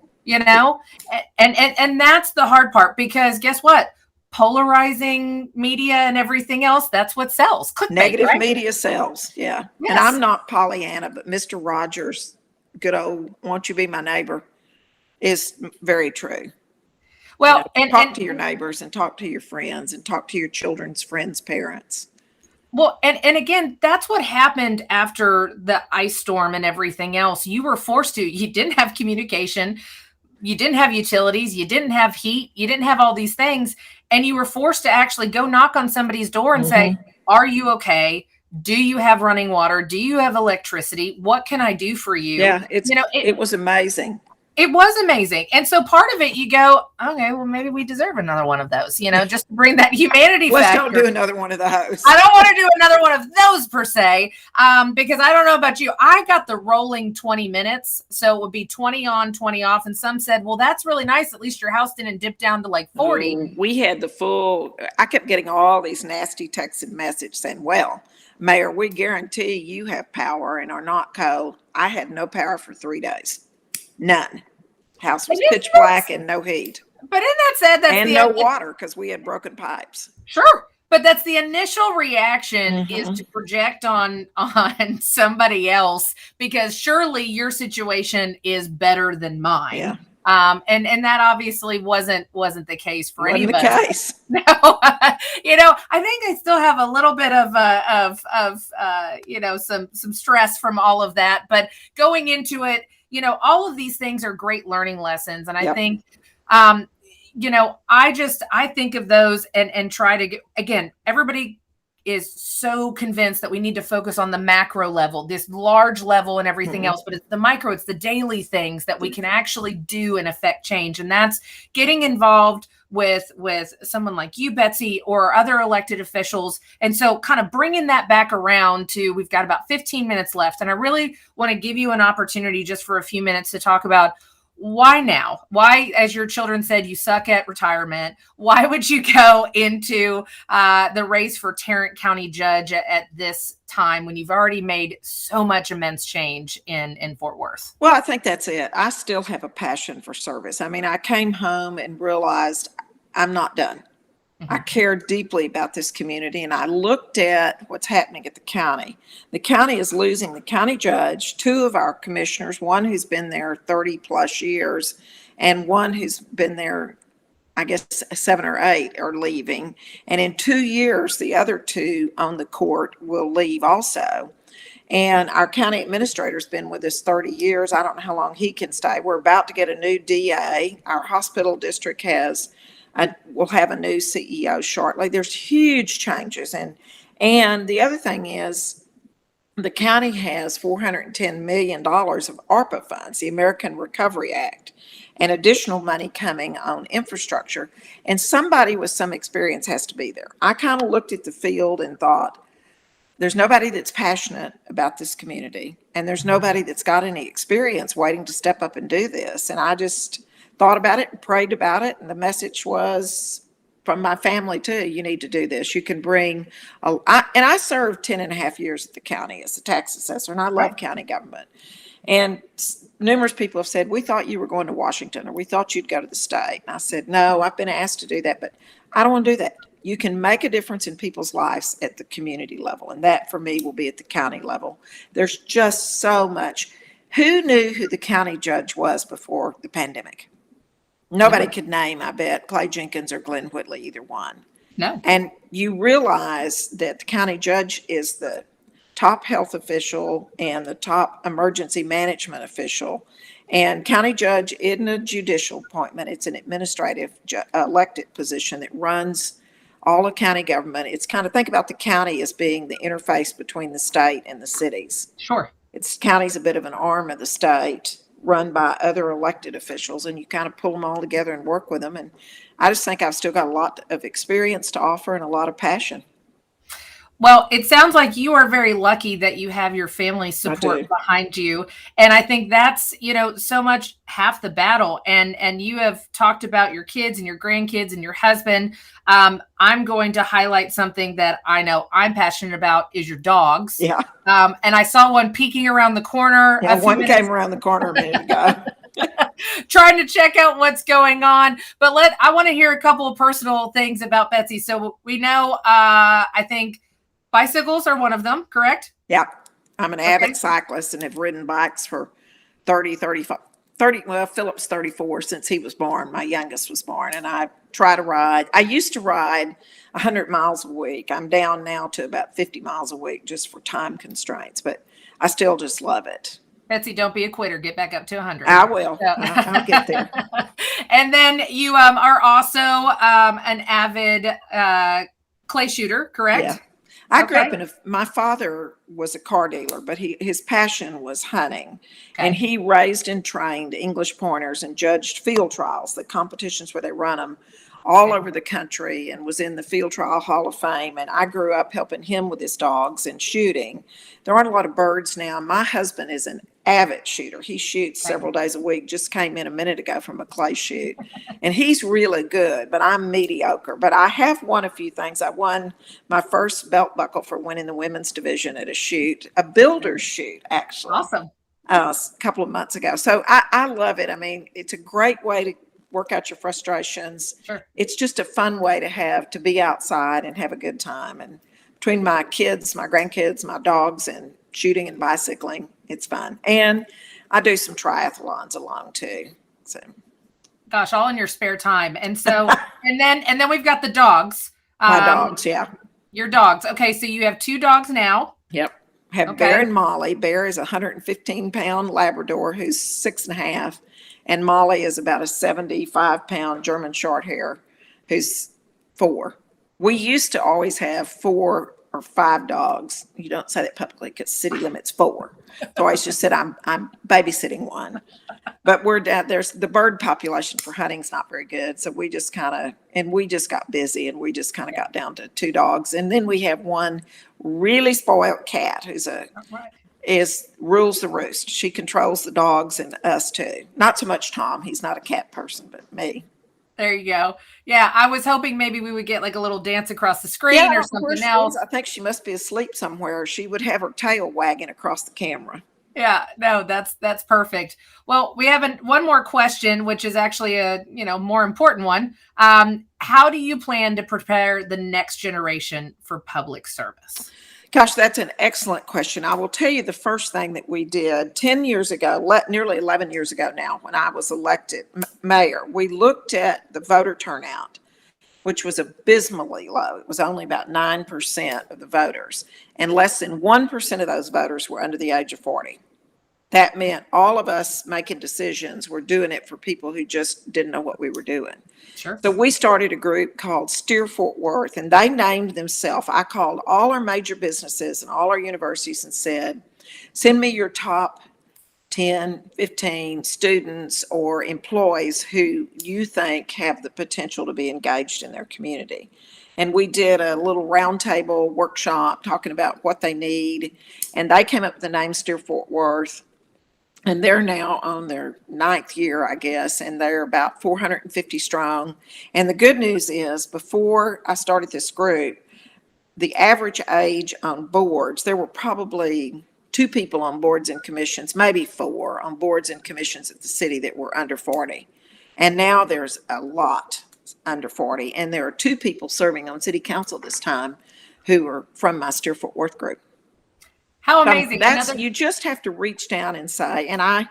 And that's the hard part, because guess what? Polarizing media and everything else, that's what sells. Clickbait,
negative media sells. Yeah. Yes. And I'm not Pollyanna, but Mr. Rogers, good old won't you be my neighbor, is very true.
Well,
talk to your neighbors and talk to your friends and talk to your children's friends' parents.
Well, and again, that's what happened after the ice storm and everything else. You were forced to, you didn't have communication, you didn't have utilities, you didn't have heat, you didn't have all these things, and you were forced to actually go knock on somebody's door and say, are you okay? Do you have running water? Do you have electricity? What can I do for you?
Yeah, it was amazing.
It was amazing. And so part of it, you go, okay, well, maybe we deserve another one of those, just to bring that humanity
Let's
factor.
don't do another one of those.
I don't want to do another one of those per se, because I don't know about you. I got the rolling 20 minutes. So it would be 20 on, 20 off. And some said, well, that's really nice. At least your house didn't dip down to like 40.
We had I kept getting all these nasty texts and messages saying, well, Mayor, we guarantee you have power and are not cold. I had no power for 3 days. None. House was pitch black and no heat.
But in that said,
and no water because we had broken pipes.
Sure. But that's the initial reaction is to project on somebody else, because surely your situation is better than mine.
Yeah.
And that obviously wasn't the case for anybody.
The case.
No, I think I still have a little bit of some stress from all of that, but going into it, all of these things are great learning lessons. And I think, I think of those and try to get, again, everybody is so convinced that we need to focus on the macro level, this large level and everything else, but it's the micro, it's the daily things that we can actually do and affect change. And that's getting involved with someone like you, Betsy, or other elected officials. And so kind of bringing that back around to, we've got about 15 minutes left. And I really want to give you an opportunity just for a few minutes to talk about why now? Why, as your children said, you suck at retirement? Why would you go into the race for Tarrant County judge at this time when you've already made so much immense change in Fort Worth?
Well, I think that's it. I still have a passion for service. I mean, I came home and realized I'm not done. I care deeply about this community, and I looked at what's happening at the county. The county is losing the county judge, 2 of our commissioners, one who's been there 30 plus years, and one who's been there, I guess, 7 or 8 are leaving. And in 2 years, the other 2 on the court will leave also. And our county administrator's been with us 30 years. I don't know how long he can stay. We're about to get a new DA. Our hospital district we'll have a new CEO shortly. There's huge changes. And the other thing is the county has $410 million of ARPA funds, the American Recovery Act, and additional money coming on infrastructure. And somebody with some experience has to be there. I kind of looked at the field and thought, there's nobody that's passionate about this community, and there's nobody that's got any experience waiting to step up and do this. And I just thought about it and prayed about it. And the message was from my family too, you need to do this. You can bring, I served 10 and a half years at the county as a tax assessor, and I love county government. And numerous people have said, we thought you were going to Washington, or we thought you'd go to the state. And I said, no, I've been asked to do that, but I don't want to do that. You can make a difference in people's lives at the community level. And that for me will be at the county level. There's just so much. Who knew who the county judge was before the pandemic? Nobody could name, I bet, Clay Jenkins or Glenn Whitley, either one.
No.
And you realize that the county judge is the top health official and the top emergency management official. And county judge isn't a judicial appointment. It's an administrative elected position that runs all of county government. It's kind of, think about the county as being the interface between the state and the cities.
Sure.
County's a bit of an arm of the state, run by other elected officials, and you kind of pull them all together and work with them. And I just think I've still got a lot of experience to offer and a lot of passion.
Well, it sounds like you are very lucky that you have your family support behind you. And I think that's, so much half the battle. And you have talked about your kids and your grandkids and your husband. I'm going to highlight something that I know I'm passionate about is your dogs.
Yeah.
And I saw one peeking around the corner.
Yeah, one came around the corner a minute ago.
Trying to check out what's going on. But I want to hear a couple of personal things about Betsy. So we know, I think, bicycles are one of them, correct?
Yeah. I'm an avid cyclist and have ridden bikes for 30 30, well, Philip's 34 since he was born. My youngest was born, and I try to ride. I used to ride 100 miles a week. I'm down now to about 50 miles a week just for time constraints, but I still just love it.
Betsy, don't be a quitter. Get back up to 100.
I will.
So.
I'll get there.
And then you are also an avid clay shooter, correct?
Yeah. I grew up my father was a car dealer, but his passion was hunting. Okay. And he raised and trained English pointers and judged field trials, the competitions where they run them all over the country, and was in the Field Trial Hall of Fame. And I grew up helping him with his dogs and shooting. There aren't a lot of birds now. My husband is an avid shooter. He shoots several days a week. Just came in a minute ago from a clay shoot. And he's really good, but I'm mediocre. But I have won a few things. I won my first belt buckle for winning the women's division at a shoot, a builder's shoot, actually.
Awesome.
A couple of months ago. So I love it. I mean, it's a great way to work out your frustrations.
Sure.
It's just a fun way to be outside and have a good time. And between my kids, my grandkids, my dogs, and shooting and bicycling, it's fun. And I do some triathlons along too. So,
gosh, all in your spare time. And so, and then we've got the dogs.
My dogs, yeah.
Your dogs. Okay, so you have 2 dogs now.
Yep. I have Bear and Molly. Bear is a 115-pound Labrador who's 6.5. And Molly is about a 75-pound German Shorthair who's 4. We used to always have 4 or 5 dogs. You don't say that publicly because city limits 4. So I just said I'm babysitting one. But we're down there's the bird population for hunting's not very good. So we just got busy, and we just kind of got down to 2 dogs. And then we have one really spoiled cat who's rules the roost. She controls the dogs and us too. Not so much Tom. He's not a cat person, but me.
There you go. Yeah, I was hoping maybe we would get like a little dance across the screen or something else.
I think she must be asleep somewhere. She would have her tail wagging across the camera.
Yeah, no, that's perfect. Well, we have one more question, which is actually a more important one. How do you plan to prepare the next generation for public service?
Gosh, that's an excellent question. I will tell you the first thing that we did 10 years ago, nearly 11 years ago now, when I was elected mayor, we looked at the voter turnout, which was abysmally low. It was only about 9% of the voters, and less than 1% of those voters were under the age of 40. That meant all of us making decisions were doing it for people who just didn't know what we were doing.
Sure.
So we started a group called Steer Fort Worth, and they named themselves. I called all our major businesses and all our universities and said, send me your top 10, 15 students or employees who you think have the potential to be engaged in their community. And we did a little roundtable workshop talking about what they need. And they came up with the name Steer Fort Worth. And they're now on their 9th year, I guess, and they're about 450 strong. And the good news is, before I started this group, the average age on boards, there were probably 2 people on boards and commissions, maybe 4 on boards and commissions at the city that were under 40. And now there's a lot under 40. And there are 2 people serving on city council this time who are from my Steer Fort Worth group.
How amazing.
You just have to reach down and say, and I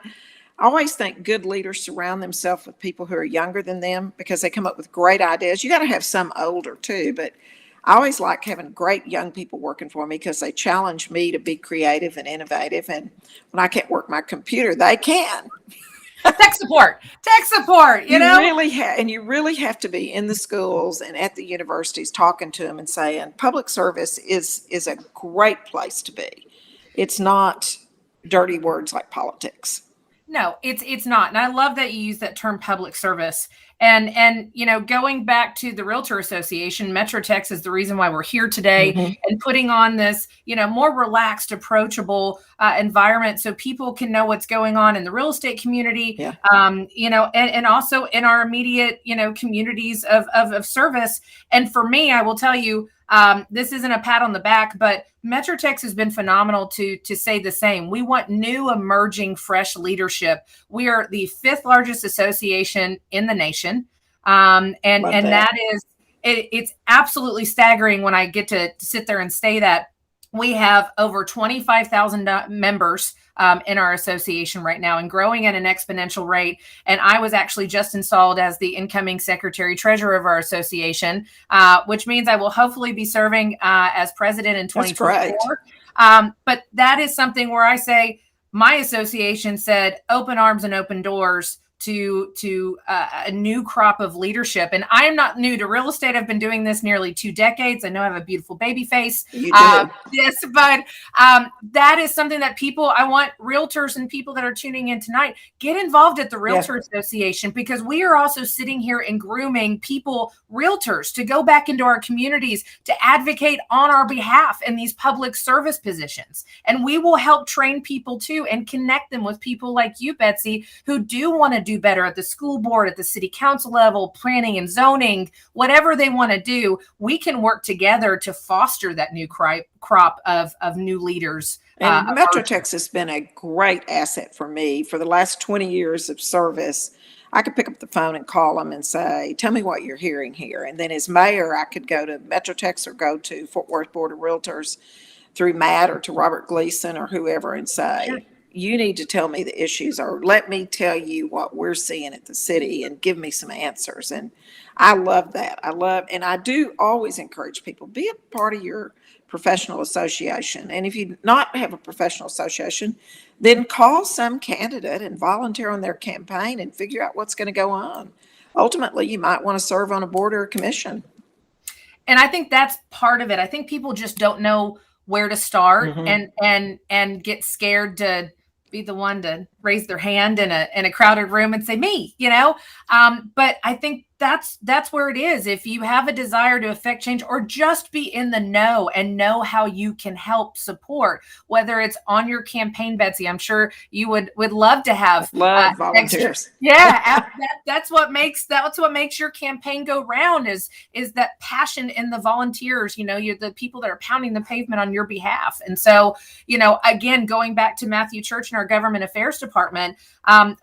always think good leaders surround themselves with people who are younger than them because they come up with great ideas. You got to have some older too, but I always like having great young people working for me because they challenge me to be creative and innovative. And when I can't work my computer, they can.
Tech support, you know?
You really have to be in the schools and at the universities talking to them and saying public service is a great place to be. It's not dirty words like politics.
No, it's not. And I love that you use that term public service. And going back to the Realtor Association, MetroTex is the reason why we're here today and putting on this, more relaxed, approachable environment so people can know what's going on in the real estate community, and also in our immediate, communities of service. And for me, I will tell you, this isn't a pat on the back, but MetroTex has been phenomenal to say the same. We want new, emerging, fresh leadership. We are the 5th largest association in the nation. It's absolutely staggering when I get to sit there and say that we have over 25,000 members in our association right now and growing at an exponential rate. And I was actually just installed as the incoming secretary treasurer of our association, which means I will hopefully be serving as president in 2024. But that is something where I say my association said open arms and open doors to a new crop of leadership. And I am not new to real estate. I've been doing this nearly 2 decades. I know I have a beautiful baby face.
You do.
Yes, but that is something that I want realtors and people that are tuning in tonight, get involved at the Realtor Association, because we are also sitting here and grooming people, realtors, to go back into our communities to advocate on our behalf in these public service positions. And we will help train people too and connect them with people like you, Betsy, who do want to do better at the school board, at the city council level, planning and zoning, whatever they want to do. We can work together to foster that new crop of new leaders.
And Metro Texas has been a great asset for me for the last 20 years of service. I could pick up the phone and call them and say, tell me what you're hearing here. And then as mayor, I could go to Metro Texas or go to Fort Worth Board of Realtors through Matt or to Robert Gleason or whoever and say, you need to tell me the issues, or let me tell you what we're seeing at the city and give me some answers. And I love that. And I do always encourage people, be a part of your professional association. And if you not have a professional association, then call some candidate and volunteer on their campaign and figure out what's going to go on. Ultimately, you might want to serve on a board or a commission.
And I think that's part of it. I think people just don't know where to start and get scared to be the one to raise their hand in a crowded room and say me, but I think that's where it is. If you have a desire to affect change or just be in the know and know how you can help support, whether it's on your campaign, Betsy, I'm sure you would love to have
volunteers.
That's what makes your campaign go round is that passion in the volunteers. You're the people that are pounding the pavement on your behalf. And so, again, going back to Matthew Church and our government affairs department,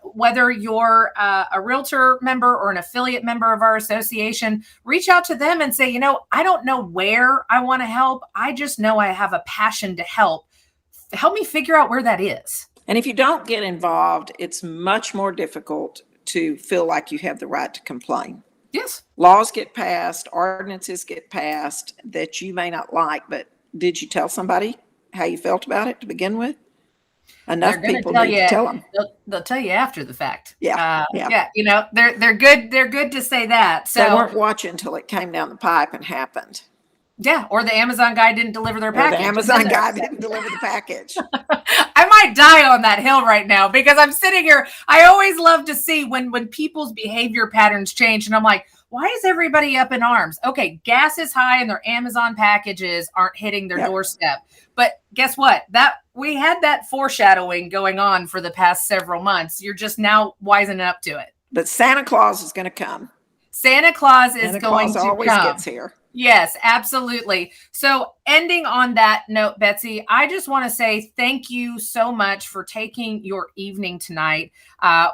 whether you're a realtor member or an affiliate member of our association, reach out to them and say, I don't know where I want to help. I just know I have a passion to help. Help me figure out where that is.
And if you don't get involved, it's much more difficult to feel like you have the right to complain.
Yes.
Laws get passed, ordinances get passed that you may not like, but did you tell somebody how you felt about it to begin with? Enough people need to tell them.
They'll tell you after the fact.
Yeah.
They're good. They're good to say that. So
they weren't watching until it came down the pipe and happened.
Yeah, or the Amazon guy didn't deliver their package.
The Amazon guy didn't deliver the package.
I might die on that hill right now because I'm sitting here. I always love to see when people's behavior patterns change, and I'm like, why is everybody up in arms? Okay, gas is high and their Amazon packages aren't hitting their doorstep. But guess what? We had that foreshadowing going on for the past several months. You're just now wising up to it.
But Santa Claus is going to come.
Santa Claus is going to
always
come.
Gets here.
Yes, absolutely. So ending on that note, Betsy, I just want to say thank you so much for taking your evening tonight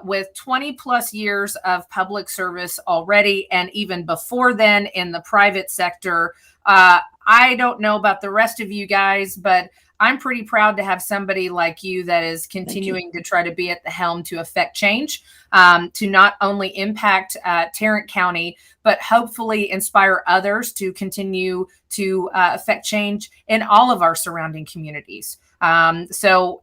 with 20 plus years of public service already. And even before then in the private sector. I don't know about the rest of you guys, but I'm pretty proud to have somebody like you that is continuing to try to be at the helm to affect change, to not only impact Tarrant County, but hopefully inspire others to continue to affect change in all of our surrounding communities. So,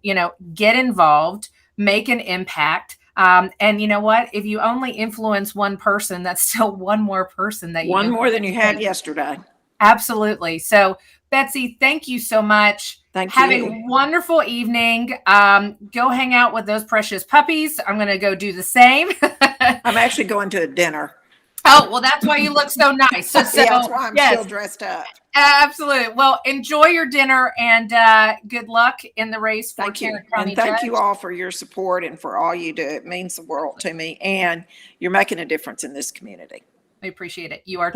get involved, make an impact. And you know what? If you only influence one person, that's still one more person that you
one more than you had yesterday.
Absolutely. So, Betsy, thank you so much.
Thank you.
Have a wonderful evening. Go hang out with those precious puppies. I'm going to go do the same.
I'm actually going to a dinner.
Oh, well, that's why you look so nice. So,
yeah, that's why I'm still dressed up.
Absolutely. Well, enjoy your dinner and good luck in the race for Tarrant County.
And thank you all for your support and for all you do. It means the world to me. And you're making a difference in this community.
I appreciate it. You are.